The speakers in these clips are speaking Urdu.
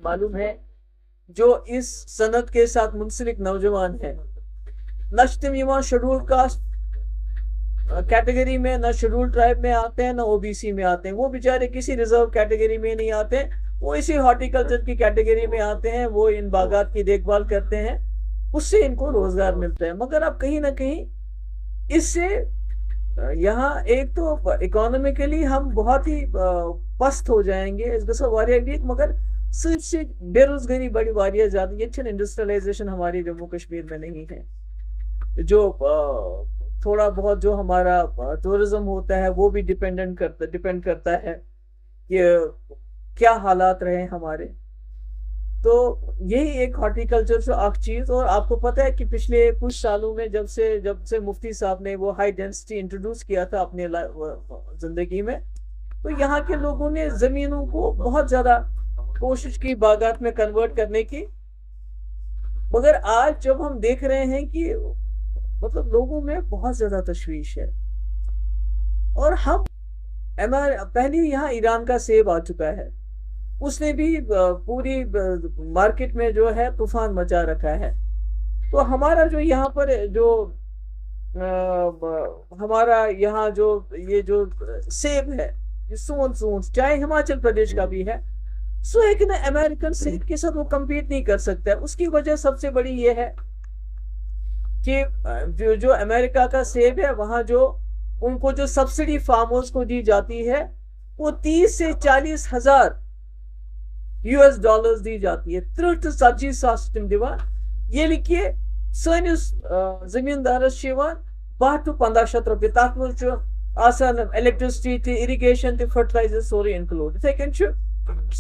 معلوم ہے جو اس صنعت کے ساتھ منسلک نوجوان ہیں، نہ تم یوان شیڈول کاسٹ کیٹیگری میں، نہ شیڈول ٹرائب میں آتے ہیں، نہ او بی سی میں آتے ہیں، وہ بیچارے کسی ریزرو کیٹیگری میں نہیں آتے، وہ اسی ہارٹیکلچر کی کیٹیگری میں آتے ہیں، وہ ان باغات کی دیکھ بھال کرتے ہیں، اس سے ان کو روزگار ملتا ہے۔ مگر اب کہیں نہ کہیں اس سے یہاں ایک تو اکانومیکلی ہم بہت ہی پست ہو جائیں گے، اس گژھو واریاہ ویک، مگر سۭتۍ سۭتۍ بے روزگاری بڑی واریاہ زیادہ، یہ چھن انڈسٹریلائزیشن ہماری جموں کشمیر میں نہیں ہے، جو تھوڑا بہت جو ہمارا ٹورزم ہوتا ہے وہ بھی ڈیپینڈ کرتا ہے کہ کیا حالات رہے ہمارے۔ تو یہی ایک ہارٹیکلچر سے ایک چیز، اور آپ کو پتہ ہے کہ پچھلے کچھ سالوں میں جب سے مفتی صاحب نے وہ ہائی ڈینسٹی انٹروڈیوس کیا تھا اپنے زندگی میں، تو یہاں کے لوگوں نے زمینوں کو بہت زیادہ کوشش کی باغات میں کنورٹ کرنے کی، مگر آج جب ہم دیکھ رہے ہیں کہ مطلب لوگوں میں بہت زیادہ تشویش ہے، اور ہم پہلے یہاں ایران کا سیب آ چکا ہے، اس نے بھی پوری مارکیٹ میں جو ہے طوفان مچا رکھا ہے، تو ہمارا جو یہاں پر جو ہمارا یہاں جو یہ جو سیب ہے، یہ سون چاہے ہماچل پردیش کا بھی ہے، سو ایک نا امریکن سیب کے ساتھ وہ کمپیٹ نہیں کر سکتا ہے۔ اس کی وجہ سب سے بڑی یہ ہے کہ جو امریکہ کا سیب ہے، وہاں جو ان کو جو سبسڈی فارمرز کو دی جاتی ہے وہ 30 سے 40 ہزار US ڈالرز دی جاتی ہے، 30 to 40 ساس تم دیوان، یہ کہ سٲنِس زمیندارس 12 to 1500 رۄپیہِ، تَتھ منٛز چھُ آسان الیکٹرسٹی تہِ، اریگیشن تہِ، فرٹیلائزر سورُے انکلوڈ۔ یِتھے کٔنۍ چھُ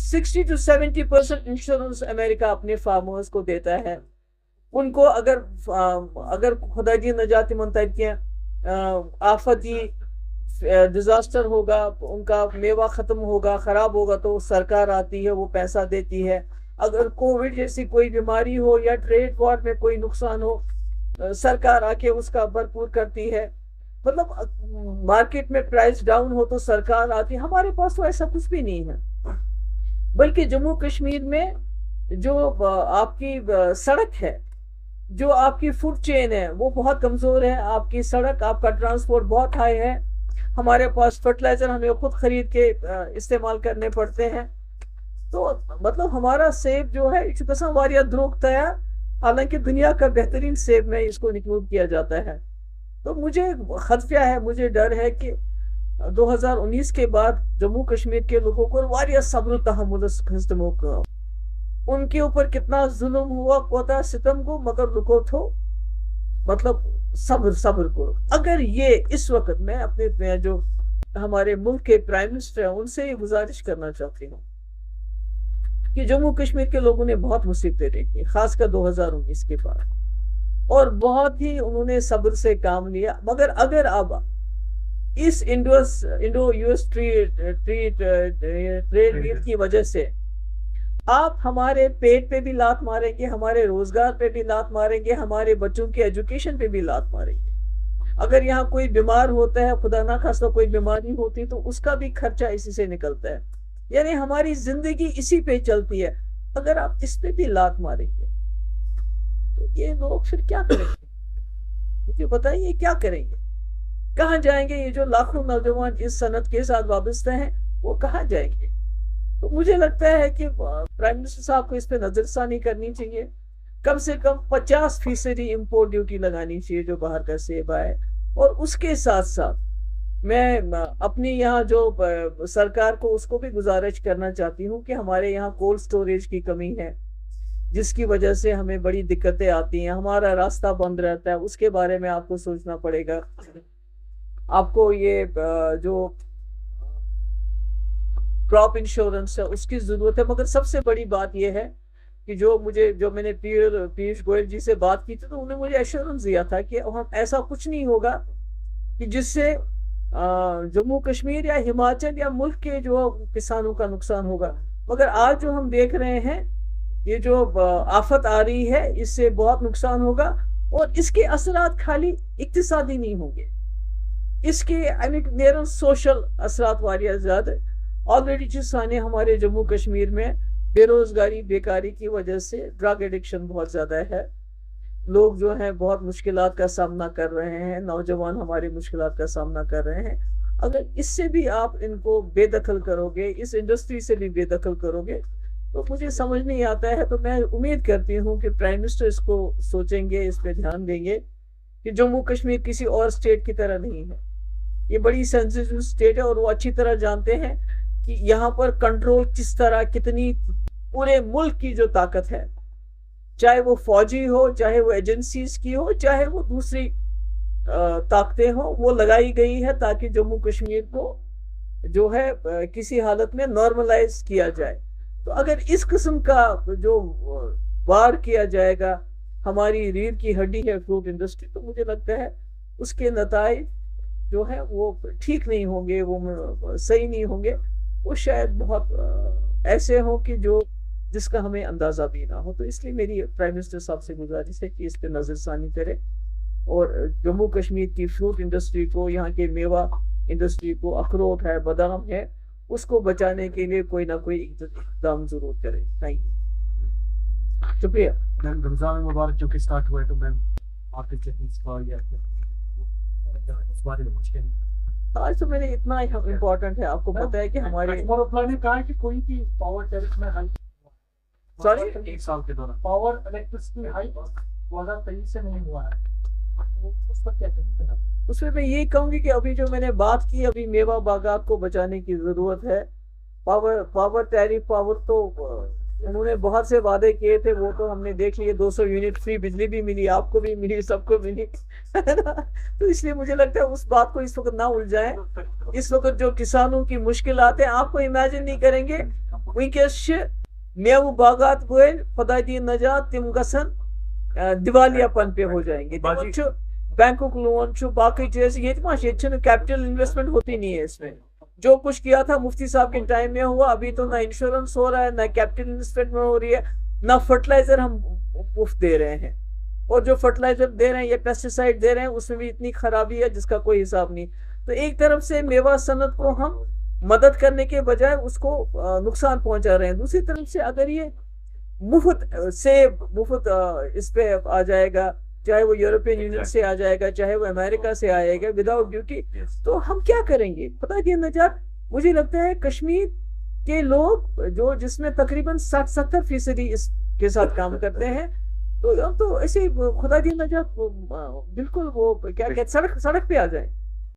60 to 70% انشورنس امریکہ اپنے فارمرز کو دیتا ہے، ان کو اگر خدا دی نجات من تک کینٛہہ آفتی ڈیزاسٹر ہوگا، ان کا میوہ ختم ہوگا، خراب ہوگا، تو سرکار آتی ہے، وہ پیسہ دیتی ہے۔ اگر کووڈ جیسی کوئی بیماری ہو یا ٹریڈ وار میں کوئی نقصان ہو، سرکار آ کے اس کا بھرپور کرتی ہے۔ مطلب مارکیٹ میں پرائس ڈاؤن ہو تو سرکار آتی ہے۔ ہمارے پاس تو ایسا کچھ بھی نہیں ہے، بلکہ جموں کشمیر میں جو آپ کی سڑک ہے، جو آپ کی فوڈ چین ہے، وہ بہت کمزور ہے۔ آپ کی سڑک، آپ کا ٹرانسپورٹ بہت ہائی ہے، ہمارے پاس فرٹیلائزر ہمیں خود خرید کے استعمال کرنے پڑتے ہیں، تو مطلب ہمارا سیب جو ہے یہ گژھان واریاہ دروگ تیار، حالانکہ دنیا کا بہترین سیب میں اس کو انکلوڈ کیا جاتا ہے۔ تو مجھے خدشہ ہے، مجھے ڈر ہے کہ 2019 کے بعد جموں کشمیر کے لوگوں کو واریاہ صبر و تحمل ہنزتمو کام، ان کے اوپر کتنا ظلم ہوا، کوتا ستم کو، مگر لکو تھو مطلب صبر کرو۔ اگر یہ اس وقت میں اپنے جو ہمارے ملک کے پرائم منسٹر ہیں ان سے یہ گزارش کرنا چاہتی ہوں کہ جموں کشمیر کے لوگوں نے بہت مصیبتیں دیکھی، خاص کر 2019 کے بعد، اور بہت ہی انہوں نے صبر سے کام لیا، مگر اگر اب اس انڈو US ٹریڈ ڈیل کی وجہ سے آپ ہمارے پیٹ پہ بھی لات ماریں گے، ہمارے روزگار پہ بھی لات ماریں گے، ہمارے بچوں کی ایجوکیشن پہ بھی لات ماریں گے۔ اگر یہاں کوئی بیمار ہوتا ہے، خدا نہ خواستہ کوئی بیماری ہوتی، تو اس کا بھی خرچہ اسی سے نکلتا ہے، یعنی ہماری زندگی اسی پہ چلتی ہے۔ اگر آپ اس پہ بھی لات ماریں گے تو یہ لوگ پھر کیا کریں گے؟ مجھے بتائیے کیا کریں گے، کہاں جائیں گے؟ یہ جو لاکھوں نوجوان اس صنعت کے ساتھ وابستہ ہیں وہ کہاں جائیں گے؟ تو مجھے لگتا ہے کہ پرائم منسٹر صاحب کو اس پہ نظر ثانی کرنی چاہیے، کم سے کم 50% امپورٹ ڈیوٹی لگانی چاہیے جو باہر کا سیب آئے، اور اس کے ساتھ ساتھ میں اپنی یہاں جو سرکار کو اس کو بھی گزارش کرنا چاہتی ہوں کہ ہمارے یہاں کولڈ سٹوریج کی کمی ہے، جس کی وجہ سے ہمیں بڑی دقتیں آتی ہیں، ہمارا راستہ بند رہتا ہے، اس کے بارے میں آپ کو سوچنا پڑے گا۔ آپ کو یہ جو کراپ انشورنس ہے اس کی ضرورت ہے، مگر سب سے بڑی بات یہ ہے کہ جو میں نے پیوش گوئل جی سے بات کی تھی، تو انہوں نے مجھے ایشورنس دیا تھا کہ ایسا کچھ نہیں ہوگا کہ جس سے جموں کشمیر یا ہماچل یا ملک کے جو کسانوں کا نقصان ہوگا۔ مگر آج جو ہم دیکھ رہے ہیں، یہ جو آفت آ رہی ہے، اس سے بہت نقصان ہوگا، اور اس کے اثرات خالی اقتصادی نہیں ہوں گے، اس کے سوشل اثرات واریاہ زیادہ۔ آلریڈی سانے ہمارے جموں کشمیر میں بے روزگاری بیکاری کی وجہ سے ڈرگ ایڈکشن بہت زیادہ ہے. لوگ جو ہیں بہت مشکلات کا سامنا کر رہے ہیں، نوجوان ہماری مشکلات کا سامنا کر رہے ہیں. اگر اس سے بھی آپ ان کو بے دخل کرو گے، اس انڈسٹری سے بھی بے دخل کرو گے، تو مجھے سمجھ نہیں آتا ہے. تو میں امید کرتی ہوں کہ پرائم منسٹر اس کو سوچیں گے، اس پہ دھیان دیں گے کہ جموں کشمیر کسی اور اسٹیٹ کی طرح نہیں ہے. یہ بڑی سینسیٹیو اسٹیٹ ہے اور وہ اچھی طرح جانتے ہیں کہ یہاں پر کنٹرول کس طرح، کتنی پورے ملک کی جو طاقت ہے، چاہے وہ فوجی ہو، چاہے وہ ایجنسیز کی ہو، چاہے وہ دوسری طاقتیں ہوں، وہ لگائی گئی ہے تاکہ جموں کشمیر کو جو ہے کسی حالت میں نارملائز کیا جائے. تو اگر اس قسم کا جو وار کیا جائے گا، ہماری ریڑھ کی ہڈی ہے فروٹ انڈسٹری، تو مجھے لگتا ہے اس کے نتائج جو ہے وہ ٹھیک نہیں ہوں گے، وہ صحیح نہیں ہوں گے. وہ شاید بہت ایسے ہوں کہ جس کا ہمیں اندازہ بھی نہ ہو. تو اس لیے میری پرائم منسٹر صاحب سے گزارش ہے کہ اس پہ نظر ثانی کرے اور جموں کشمیر کی فروٹ انڈسٹری کو، یہاں کے میوہ انڈسٹری کو، اخروٹ ہے، بادام ہے، اس کو بچانے کے لیے کوئی نہ کوئی اقدام ضرور کرے. تھینک یو، شکریہ. رمضان مبارک جو کہ اسٹارٹ ہوا ہے، تو میم آپ کے سوال یا اس بارے میں کچھ کہیں؟ آج تو میں نے اتنا امپورٹنٹ ہے، آپ کو پتا ہے کہ ہمارے نے کہا کہ کوئی بھی پاور ٹیرف میں ہائی ایک سال کے دوران پاور الیکٹرسٹی ہائی 2023 سے نہیں ہوا ہے، اس پر کیا کہیں گے؟ اس میں یہی کہوں گی کہ ابھی جو میں نے بات کی، ابھی میوہ باغات کو بچانے کی ضرورت ہے. پاور ٹیرف پاور تو انہوں نے بہت سے وعدے کیے تھے، وہ تو ہم نے دیکھ لیے. 200 یونٹ فری بجلی بھی ملی، آپ کو بھی ملی، سب کو ملی. تو اس لیے مجھے لگتا ہے اس بات کو اس وقت نہ الجھائیں. اس وقت جو کسانوں کی مشکلات ہیں آپ کو امیجن نہیں کریں گے. ونکس میوہ باغات ول خدا دی نجات تم گسن دیوالیہ پن پہ ہو جائیں گے. بینکوں لون باقی چیز یہ کیپٹل انویسٹمنٹ ہوتی نہیں ہے. اس میں جو کچھ کیا تھا مفتی صاحب کے ٹائم میں ہوا، ابھی تو نہ انشورنس ہو رہا ہے، نہ کیپٹل انویسٹمنٹ ہو رہی ہے، نہ فرٹیلائزر ہم مفت دے رہے ہیں. اور جو فرٹیلائزر دے رہے ہیں یا پیسٹیسائڈ دے رہے ہیں اس میں بھی اتنی خرابی ہے جس کا کوئی حساب نہیں. تو ایک طرف سے میوہ صنعت کو ہم مدد کرنے کے بجائے اس کو نقصان پہنچا رہے ہیں. دوسری طرف سے اگر یہ مفت سیب مفت اس پہ آ جائے گا، چاہے وہ یورپین یونین سے آ جائے گا، چاہے وہ امریکہ سے آئے گا وداؤٹ ڈیوٹی، تو ہم کیا کریں گے؟ خدا کی نجات. مجھے لگتا ہے کشمیر کے لوگ جس میں تقریباً 60-70% اس کے ساتھ کام کرتے ہیں، تو ایسے خدا کی نجات بالکل وہ کیا کہتے سڑک پہ آ جائیں.